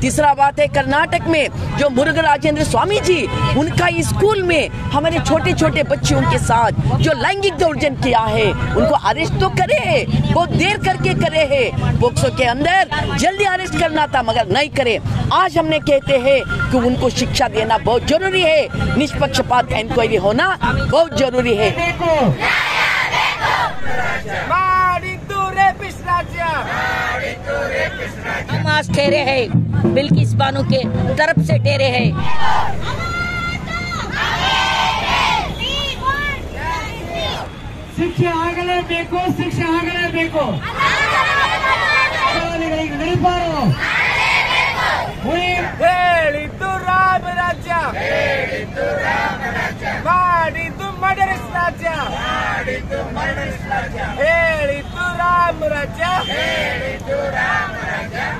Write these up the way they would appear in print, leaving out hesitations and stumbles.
तीसरा बात है कर्नाटक में जो मुरुगराजेंद्र स्वामी जी, उनका स्कूल में हमारे छोटे छोटे बच्चों के साथ जो लैंगिक दौर्जन्य किया है, उनको अरेस्ट तो करे है, बहुत देर करके करे है, पोक्सो के अंदर जल्दी अरेस्ट करना था मगर नहीं करे। आज हमने कहते हैं कि उनको शिक्षा देना बहुत जरूरी है, निष्पक्षपात इंक्वायरी होना बहुत जरूरी है। हम आज ठहरे हैं बिल्किस बानो के तरफ से ठहरे हैं। शिक्षा ಆಗಲೇಬೇಕು, ಶಿಕ್ಷೆ ಆಗಲೇಬೇಕು। ಹೇಳಿದ್ದು ರಾಮರಾಜ್ಯ, ಮಾಡಿದ್ದು ಮರ್ಡರಸ್ ರಾಜ್ಯ, ಹೇಳಿದ್ದು ರಾಮರಾಜ್ಯ,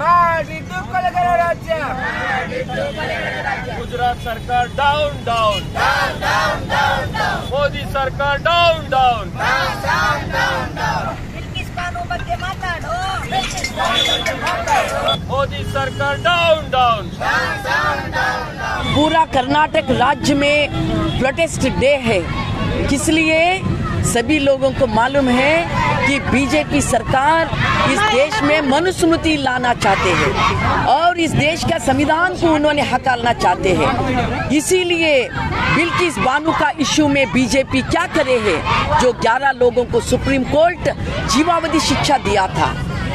ಮಾಡಿದ್ದು ಕೊಲೆಗಾರ ರಾಜ್ಯ। ಗುಜರಾತ್ ಸರ್ಕಾರ ಡೌನ್ ಡೌನ್, ಮೋದಿ ಸರ್ಕಾರ ಡೌನ್ ಡೌನ್। मोदी सरकार डाउन डाउन। पूरा कर्नाटक राज्य में प्रोटेस्ट डे है, इसलिए सभी लोगों को मालूम है कि बीजेपी सरकार इस देश में मनुस्मृति लाना चाहते हैं और इस देश का संविधान को उन्होंने हकालना चाहते हैं। इसीलिए बिल्किस बानो का इश्यू में बीजेपी क्या करे है, जो 11 लोगों को सुप्रीम कोर्ट जीवावधि शिक्षा दिया था,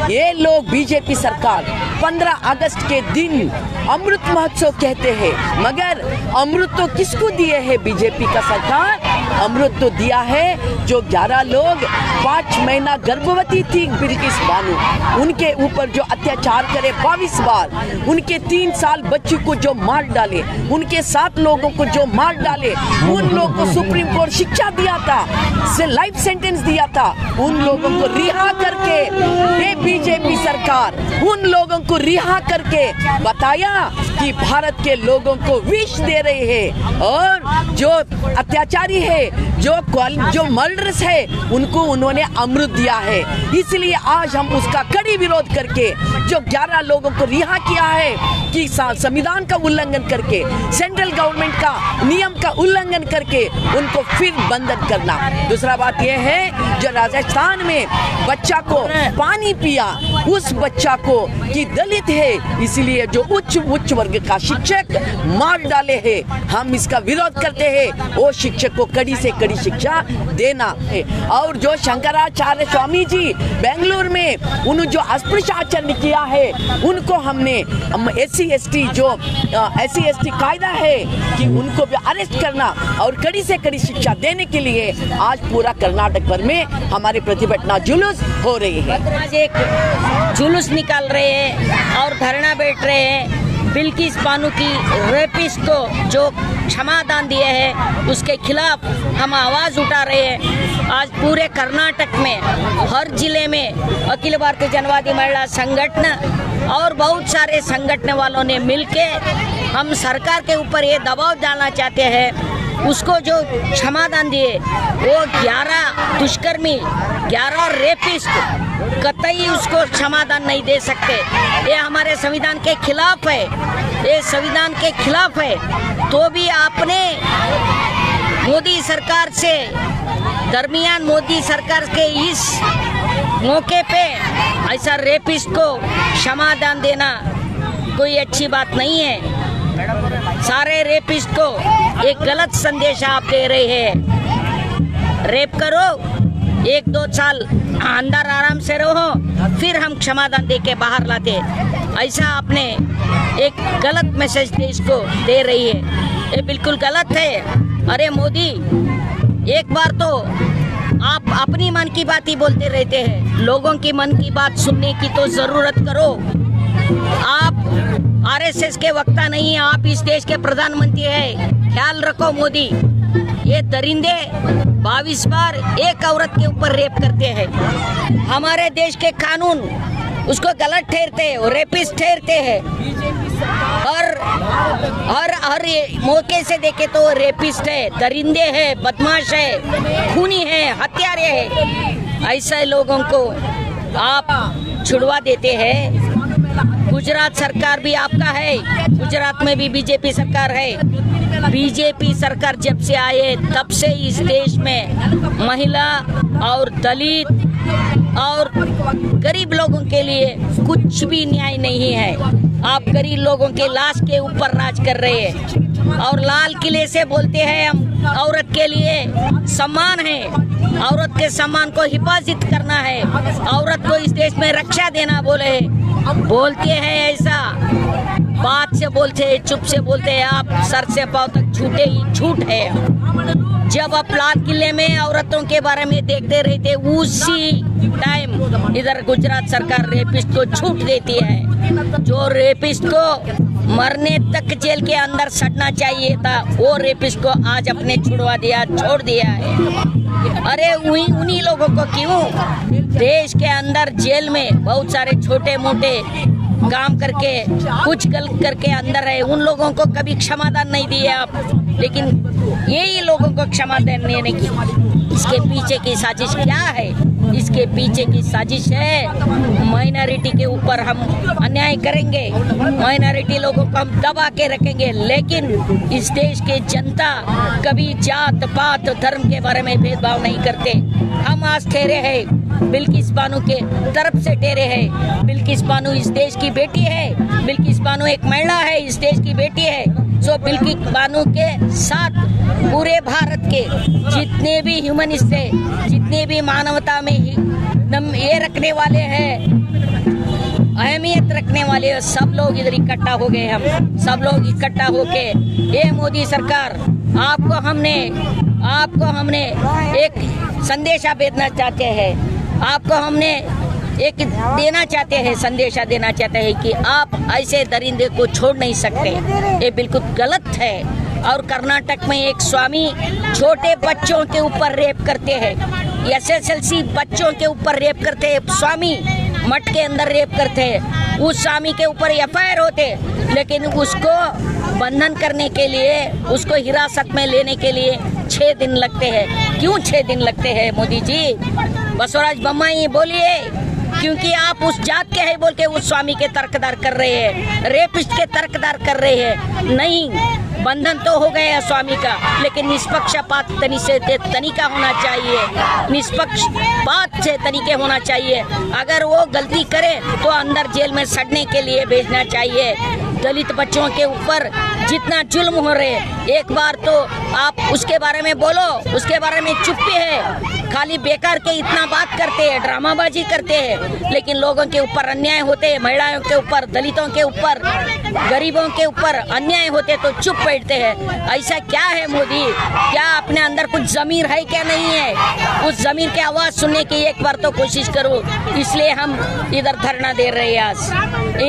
ये लोग बीजेपी सरकार 15 अगस्त के दिन अमृत महोत्सव कहते हैं, मगर अमृत तो किसको दिए है बीजेपी का सरकार? अमृत तो दिया है जो 11 लोग 5 महीना गर्भवती थी बिल्किस बानो, उनके ऊपर जो अत्याचार करे 22 बार, उनके 3 साल बच्ची को जो मार डाले, उनके 7 लोगों को जो मार डाले, उन लोगों को सुप्रीम कोर्ट शिक्षा दिया था, से लाइफ सेंटेंस दिया था, उन लोगों को रिहा करके ये बीजेपी सरकार उन लोगों को रिहा करके बताया कि भारत के लोगों को विष दे रहे हैं और जो अत्याचारी है, जो मर्डरस है, उनको उन्होंने अमृत दिया है। इसलिए आज हम उसका कड़ी विरोध करके जो 11 लोगों को रिहा किया है कि संविधान का उल्लंघन करके, सेंट्रल गवर्नमेंट का नियम का उल्लंघन करके उनको फिर बंधन करना। दूसरा बात यह है जो राजस्थान में बच्चा को पानी पिया, उस बच्चा को कि दलित है, इसलिए जो उच्च वर्ग का शिक्षक मार डाले हैं, हम इसका विरोध करते हैं। वो शिक्षक को कड़ी से कड़ी शिक्षा देना है। और जो शंकराचार्य स्वामी जी बेंगलुरु में उन्होंने जो अस्पृश्य आचरण किया है, उनको हमने SC ST कायदा है कि उनको भी अरेस्ट करना और कड़ी से कड़ी शिक्षा देने के लिए आज पूरा कर्नाटक भर में हमारे प्रतिभटना जुलूस हो रही है। आज एक जुलूस निकाल रहे हैं और धरना बैठ रहे हैं। बिल्किस बानो की रेपिस्ट को जो क्षमादान दिए हैं उसके खिलाफ हम आवाज उठा रहे हैं। आज पूरे कर्नाटक में हर जिले में अखिल भारतीय जनवादी महिला संगठन और बहुत सारे संगठन वालों ने मिलके हम सरकार के ऊपर ये दबाव डालना चाहते हैं। उसको जो क्षमादान दिए वो 11 दुष्कर्मी, 11 रेपिस्ट कतई उसको क्षमादान नहीं दे सकते। ये हमारे संविधान के खिलाफ है, ये संविधान के खिलाफ है। तो भी आपने मोदी सरकार से दरमियान मोदी सरकार के इस मौके पे ऐसा रेपिस्ट को क्षमादान देना कोई अच्छी बात नहीं है। सारे रेपिस्ट को एक गलत संदेश आप दे रहे हैं। रेप करो, 1-2 साल अंदर आराम से रहो, फिर हम क्षमादान दे के बाहर लाते। ऐसा आपने एक गलत मैसेज देश को दे रही है, ये बिल्कुल गलत है। अरे मोदी, एक बार तो आप अपनी मन की बात ही बोलते रहते हैं, लोगों की मन की बात सुनने की तो जरूरत करो। आप RSS के वक्ता नहीं है, आप इस देश के प्रधानमंत्री है, ख्याल रखो मोदी। ये दरिंदे 22 बार एक औरत के ऊपर रेप करते हैं। हमारे देश के कानून उसको गलत ठहरते हैं, रेपिस्ट ठहरते हैं। हर मौके से देखे तो रेपिस्ट है, दरिंदे है, बदमाश है, खूनी है, हत्यारे है। ऐसे लोगों को आप छुड़वा देते हैं। गुजरात सरकार भी आपका है, गुजरात में भी बीजेपी सरकार है। बीजेपी सरकार जब से आए तब से इस देश में महिला और दलित और गरीब लोगों के लिए कुछ भी न्याय नहीं है। आप गरीब लोगों के लाश के ऊपर राज कर रहे हैं और लाल किले से बोलते हैं हम औरत के लिए सम्मान है, औरत के सम्मान को हिफाजत करना है, औरत को इस देश में रक्षा देना बोलते हैं ऐसा। बात से बोलते हैं, चुप से बोलते हैं, आप सर से पांव तक झूठे ही झूठ है। जब आप लाल किले में औरतों के बारे में देखते रहते उसी टाइम इधर गुजरात सरकार रेपिस्ट को छूट देती है। जो रेपिस्ट को मरने तक जेल के अंदर सड़ना चाहिए था वो रेपिस्ट को आज अपने छोड़ दिया है। अरे उन्हीं लोगों को क्यों देश के अंदर जेल में बहुत सारे छोटे मोटे काम करके कुछ गलत करके अंदर है, उन लोगों को कभी क्षमादान नहीं दिए आप, लेकिन यही लोगों को क्षमादान देने की इसके पीछे की साजिश क्या है? इसके पीछे की साजिश है माइनॉरिटी के ऊपर हम अन्याय करेंगे, माइनॉरिटी लोगों को हम दबा के रखेंगे, लेकिन इस देश की जनता कभी जात पात धर्म के बारे में भेदभाव नहीं करते। हम आज ठहरे हैं बिल्किस बानो के तरफ से ठहरे हैं। बिल्किस बानो इस देश की बेटी है, बिल्किस बानो एक महिला है, इस देश की बेटी है। सो बिल्किस बानो के साथ पूरे भारत के जितने भी ह्यूमनिस्ट है, जितने भी मानवता में ये रखने वाले हैं, अहमियत रखने वाले सब लोग इधर इकट्ठा हो गए। हम सब लोग इकट्ठा होके ये मोदी सरकार आपको हमने एक संदेशा भेजना चाहते हैं, आपको हमने एक संदेशा देना चाहते हैं कि आप ऐसे दरिंदे को छोड़ नहीं सकते, ये बिल्कुल गलत है। और कर्नाटक में एक स्वामी छोटे बच्चों के ऊपर रेप करते हैं, SSLC बच्चों के ऊपर रेप करते हैं, स्वामी मठ के अंदर रेप करते हैं, उस स्वामी के ऊपर FIR होते, लेकिन उसको बंधन करने के लिए, उसको हिरासत में लेने के लिए 6 दिन लगते हैं। क्यों 6 दिन लगते हैं मोदी जी? बसवराज बोम्माई बोलिए, क्योंकि आप उस जात के हैं बोल के उस स्वामी के तर्कदार कर रहे हैं, रेपिस्ट के तर्कदार कर रहे हैं। नहीं, बंधन तो हो गया स्वामी का, लेकिन निष्पक्षपात तरीका होना चाहिए, निष्पक्षपात से तरीके होना चाहिए। अगर वो गलती करे तो अंदर जेल में सड़ने के लिए भेजना चाहिए। दलित बच्चों के ऊपर जितना जुल्म हो रहे, एक बार तो आप उसके बारे में बोलो, उसके बारे में चुप्पी है, खाली बेकार के इतना बात करते हैं, ड्रामाबाजी करते हैं, लेकिन लोगों के ऊपर अन्याय होते हैं, महिलाओं के ऊपर, दलितों के ऊपर, गरीबों के ऊपर अन्याय होते तो चुप बैठते हैं। ऐसा क्या है मोदी? क्या अपने अंदर कुछ जमीर है क्या नहीं है? उस जमीर की आवाज सुनने की एक बार तो कोशिश करो। इसलिए हम इधर धरना दे रहे हैं आज।